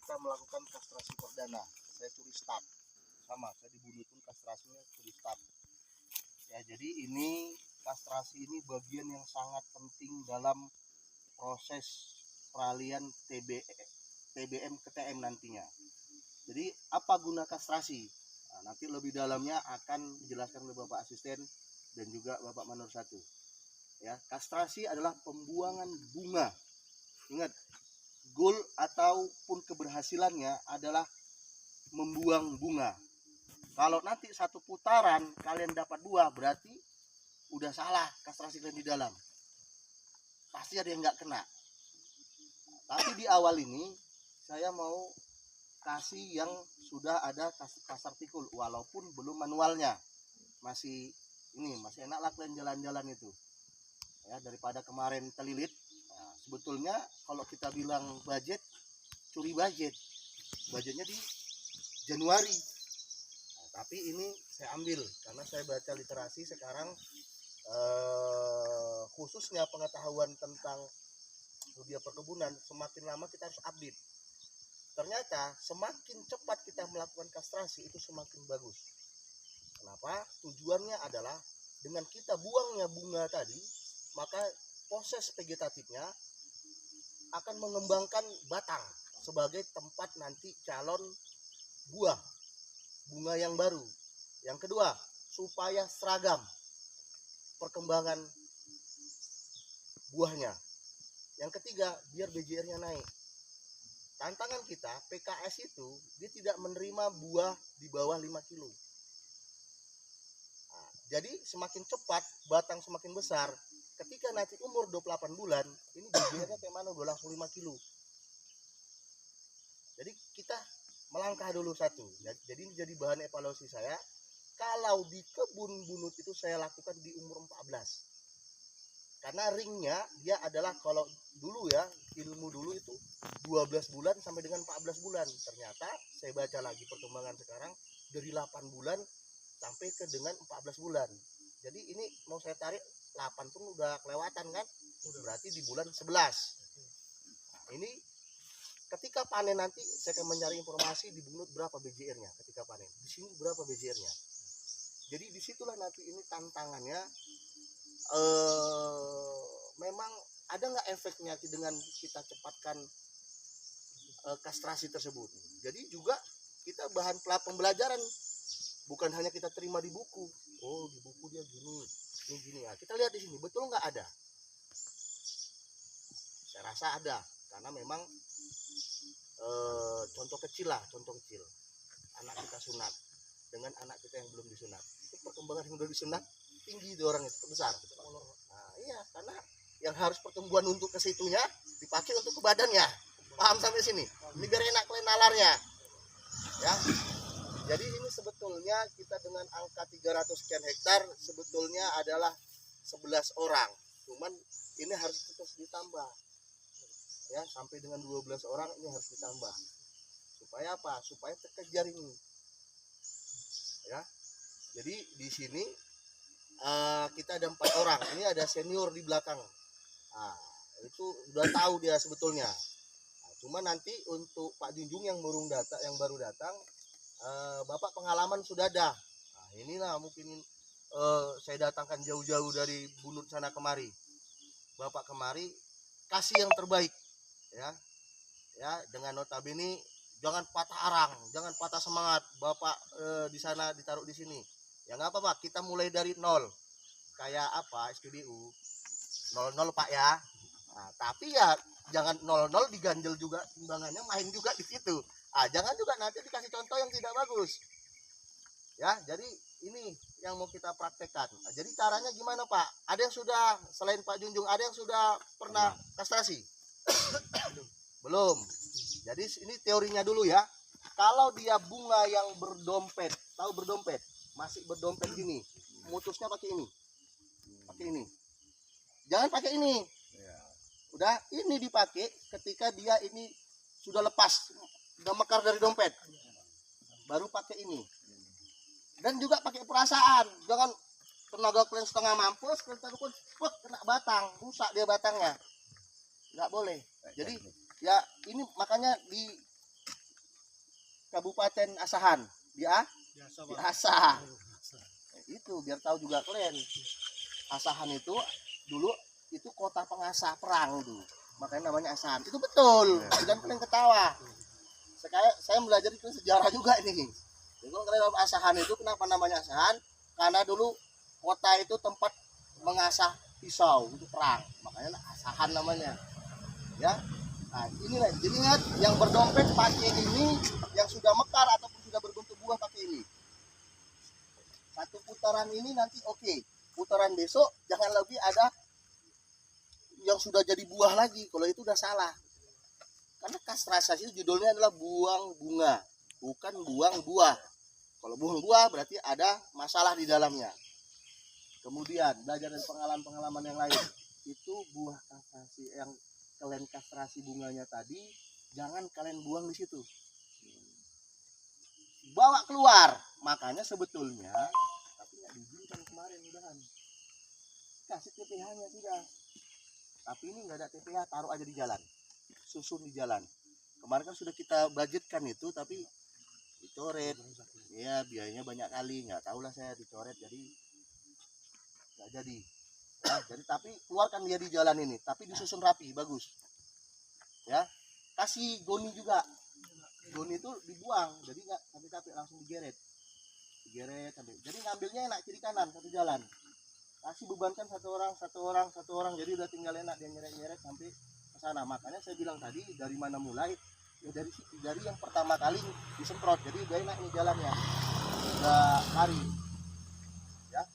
kita melakukan kastrasi perdana. Saya curi start, sama saya dibunuh pun kastrasinya curi start. Ya, jadi ini kastrasi ini bagian yang sangat penting dalam proses peralihan TBM ke TM nantinya. Jadi apa guna kastrasi? Nah, nanti lebih dalamnya akan dijelaskan oleh Bapak Asisten dan juga Bapak Manur 1. Ya, kastrasi adalah pembuangan bunga. Ingat, goal ataupun keberhasilannya adalah membuang bunga. Kalau nanti satu putaran kalian dapat buah, berarti udah salah kastrasi kalian di dalam. Pasti ada yang nggak kena. Tapi di awal ini saya mau kasih yang sudah ada kasar pikul, walaupun belum manualnya. Masih enak lah kalian jalan-jalan itu. Ya, daripada kemarin telilit. Nah, sebetulnya kalau kita bilang budget, curi budget. Budgetnya di Januari. Nah, tapi ini saya ambil karena saya baca literasi sekarang, khususnya pengetahuan tentang dunia perkebunan, semakin lama kita harus update. Ternyata semakin cepat kita melakukan kastrasi itu semakin bagus. Kenapa? Tujuannya adalah dengan kita buangnya bunga tadi, maka proses vegetatifnya akan mengembangkan batang sebagai tempat nanti calon buah bunga yang baru. Yang kedua, supaya seragam perkembangan buahnya. Yang ketiga, biar BJR-nya naik. Tantangan kita, PKS itu dia tidak menerima buah di bawah 5 kilo. Nah, jadi semakin cepat batang semakin besar. Ketika nanti umur 28 bulan, ini BJR-nya kayak mana? Udah langsung 5 kilo. Jadi kita melangkah dulu satu. Jadi ini jadi bahan evaluasi saya. Kalau di kebun bunut itu saya lakukan di umur 14. Karena ringnya dia adalah, kalau dulu ya, ilmu dulu itu 12 bulan sampai dengan 14 bulan. Ternyata saya baca lagi perkembangan sekarang dari 8 bulan sampai ke dengan 14 bulan. Jadi ini mau saya tarik 8 pun udah kelewatan kan? Berarti di bulan 11. Nah, ini ketika panen nanti saya akan mencari informasi di bunut berapa BJR-nya ketika panen. Di sini berapa BJR-nya. Jadi disitulah nanti ini tantangannya. Memang ada nggak efeknya dengan kita cepatkan kastrasi tersebut. Jadi juga kita bahan pembelajaran, bukan hanya kita terima di buku. Oh, di buku dia gini, ini gini ya. Kita lihat di sini, betul nggak ada? Saya rasa ada, karena memang contoh kecil, anak kita sunat dengan anak kita yang belum disunat, itu perkembangan yang udah disunat tinggi itu orang itu besar. Nah, iya, karena yang harus pertumbuhan untuk ke situnya dipakai untuk ke badannya. Paham sampai sini? Ini biar enak kalian nalarnya. Ya. Jadi ini sebetulnya kita dengan angka 300 sekian hektar sebetulnya adalah 11 orang. Cuman ini harus terus ditambah. Ya, sampai dengan 12 orang ini harus ditambah. Supaya apa? Supaya terkejar ini. Ya. Jadi di sini kita ada 4 orang. Ini ada senior di belakang. Nah, itu udah tahu dia sebetulnya. Nah, cuma nanti untuk Pak Junjung yang baru datang, Bapak pengalaman sudah ada. Nah, inilah mungkin saya datangkan jauh-jauh dari bunut sana kemari. Bapak kemari kasih yang terbaik, ya. Ya, dengan notabene jangan patah arang, jangan patah semangat. Bapak di sana ditaruh di sini. Ya nggak apa-apa, kita mulai dari nol. Kayak apa, SPBU 00 Pak ya. Nah, tapi ya jangan 00 diganjel juga timbangannya, main juga di situ. Jangan juga nanti dikasih contoh yang tidak bagus. Ya, jadi ini yang mau kita praktekkan. Nah, jadi caranya gimana Pak? Ada yang sudah, selain Pak Junjung, ada yang sudah pernah kastrasi? Belum. Jadi ini teorinya dulu ya. Kalau dia bunga yang berdompet, tahu berdompet? Masih berdompet gini, mutusnya pakai ini. Pakai ini. Jangan pakai ini. Udah, ini dipakai ketika dia ini sudah lepas, udah mekar dari dompet. Baru pakai ini. Dan juga pakai perasaan. Jangan tenaga kalian setengah mampus, kalian taruh kena batang, rusak dia batangnya. Nggak boleh. Jadi ya ini makanya Kabupaten Asahan diasah. Itu biar tahu juga kalian. Asahan itu dulu itu kota pengasah perang dulu, makanya namanya Asahan. Itu betul, dan kalian ketawa. Saya belajar itu sejarah juga ini. Jadi kalau kalian Asahan itu kenapa namanya Asahan? Karena dulu kota itu tempat mengasah pisau untuk perang, makanya Asahan namanya. Ya, nah inilah. Jadi ingat, yang berdompet pakai ini, yang sudah mekar ataupun sudah berbentuk buah pakai ini. Satu putaran ini nanti oke. Putaran besok jangan lebih ada yang sudah jadi buah lagi. Kalau itu udah salah. Karena kastrasi itu judulnya adalah buang bunga, bukan buang buah. Kalau buang buah berarti ada masalah di dalamnya. Kemudian belajar dari pengalaman-pengalaman yang lain. Itu buah kastrasi yang kalian kastrasi bunganya tadi, jangan kalian buang di situ. Bawa keluar. Makanya sebetulnya tapi nggak diizinkan kemarin udahan. Kasih TPH-nya sudah. Tapi ini nggak ada TPH, taruh aja di jalan. Susun di jalan. Kemarin kan sudah kita budgetkan itu, tapi dicoret. Ya biayanya banyak kali, nggak tahu lah saya dicoret, jadi nggak jadi. Nah, jadi tapi keluarkan dia di jalan ini, tapi disusun rapi, bagus. Ya, kasih goni juga. Goni itu dibuang, jadi nggak capek-capek, langsung digeret. Jadi ngambilnya enak kiri kanan satu jalan. Kasih bebankan satu orang, jadi udah tinggal enak dia nyeret sampai ke sana. Makanya saya bilang tadi dari mana mulai, ya dari yang pertama kali disemprot, jadi udah enak nih jalannya, udah lari. Ya,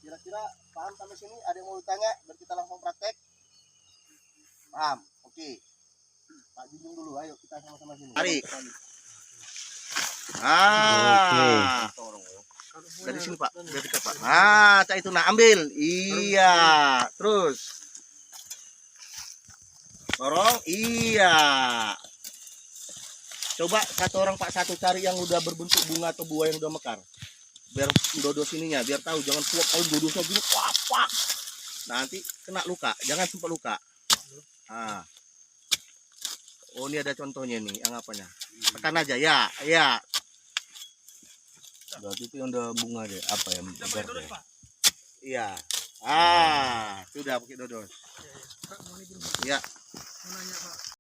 kira-kira paham sampai sini? Ada yang mau ditanya? Biar kita langsung praktek. Paham? Oke. Pak Junjung dulu, ayo kita sama-sama sini. Tarik. Dari sini Pak, biar dekat Pak. Nah, cak itu, nah ambil. Iya, terus dorong. Iya. Coba satu orang Pak, satu cari yang udah berbentuk bunga atau buah yang udah mekar. Biar dodos ininya, biar tahu. Jangan kuat kalau dodosnya gini, wah. Nanti kena luka, jangan sempat luka. Nah. Oh, ini ada contohnya nih, yang apanya? Tekan aja, ya. Berarti itu yang udah bunga deh, apa ya? Iya. Sudah pakai dodos. Ya.